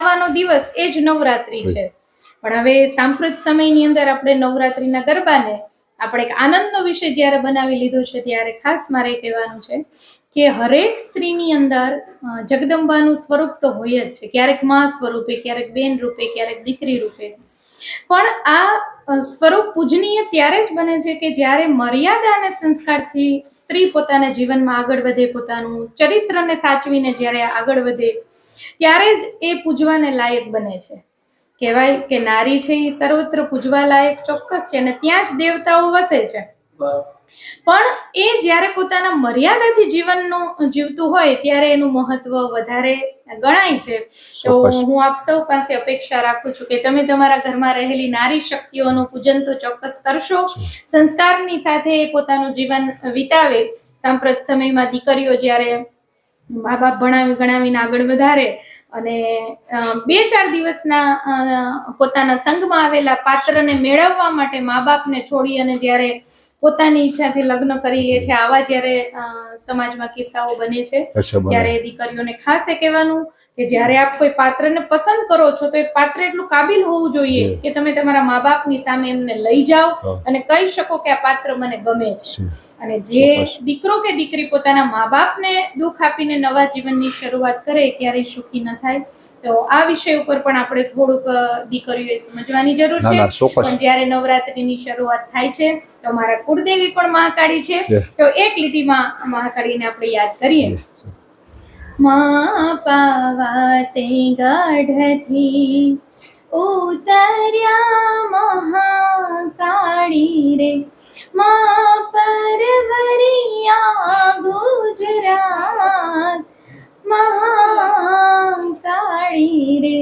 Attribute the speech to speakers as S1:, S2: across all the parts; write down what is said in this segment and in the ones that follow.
S1: આવવાનો દિવસ એ જ નવરાત્રી છે. પણ હવે સાંપ્રત સમયની અંદર આપણે નવરાત્રીના ગરબાને આપણે એક આનંદનો વિષય જ્યારે બનાવી લીધો છે, ત્યારે ખાસ મારે કહેવાનું છે કે હરેક સ્ત્રીની અંદર જગદંબાનું સ્વરૂપ તો હોય જ છે. ક્યારેક માં સ્વરૂપે, ક્યારેક બેન રૂપે, ક્યારેક દીકરી રૂપે. પણ આ સ્વરૂપ પૂજનીય ત્યારે જ બને છે કે જ્યારે મર્યાદા અને સંસ્કારથી સ્ત્રી પોતાના જીવનમાં આગળ વધે, પોતાનું ચરિત્રને સાચવીને જ્યારે આગળ વધે, ત્યારે જ એ પૂજવાને લાયક બને છે. કહેવાય કે નારી છે એ સર્વત્ર પૂજવા લાયક ચોક્કસ છે, અને ત્યાં જ દેવતાઓ વસે છે. પણ એ જ્યારે પોતાના મર્યાદાથી જીવનનું જીવતું હોય ત્યારે એનું મહત્વ વધારે ગણાય છે. તો હું આપ સૌ પાસે અપેક્ષા રાખું છું કે તમે તમારા ઘરમાં રહેલી નારી શક્તિઓનું પૂજન તો ચોક્કસ કરશો, સંસ્કારની સાથે પોતાનું જીવન વિતાવે. સાંપ્રત સમયમાં દીકરીઓ જ્યારે મા બાપ ભણાવી ગણાવીને આગળ વધારે અને 2-4 દિવસના પોતાના સંઘમાં આવેલા પાત્રને મેળવવા માટે મા બાપને છોડી અને જ્યારે પોતાની ઈચ્છાથી લગ્ન કરી લે છે, આવા જ્યારે સમાજમાં કિસ્સાઓ બને છે, ત્યારે દીકરીઓને ખાસ એ કહેવાનું કે જ્યારે આપ કોઈ પાત્રને પસંદ કરો છો તો એ પાત્ર એટલું કાબિલ હોવું જોઈએ કે તમે તમારા મા બાપની સામે એમને લઈ જાઓ અને કહી શકો કે આ પાત્ર મને ગમે છે. અને જે દીકરો કે દીકરી પોતાના મા બાપને દુઃખ આપીને નવા જીવનની શરૂઆત કરે, ક્યારેય સુખી ન થાય. તો આ વિષય ઉપર પણ આપણે થોડુંક દીકરીઓએ સમજવાની જરૂર છે. પણ જ્યારે નવરાત્રીની શરૂઆત થાય છે તો મારા કુળદેવી પણ મહાકાળી છે, તો એક લીટીમાં મહાકાળીને આપણે યાદ કરીએ. માં પાવાતે ગાઢથી ઉતર્યા મહાકાળી રે, માં પરવરિયા ગુજરાત મહાકાળી રે.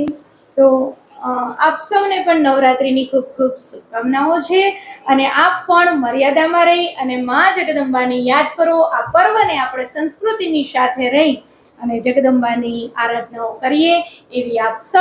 S1: તો આપ સૌને પણ નવરાત્રીની ખૂબ ખૂબ શુભકામનાઓ છે, અને આપ પણ મર્યાદામાં રહી અને માં જગદંબાને યાદ કરો. આ પર્વને આપણે સંસ્કૃતિની સાથે રહી અને જગદંબાની આરાધનાઓ કરીએ એવી આપ સૌ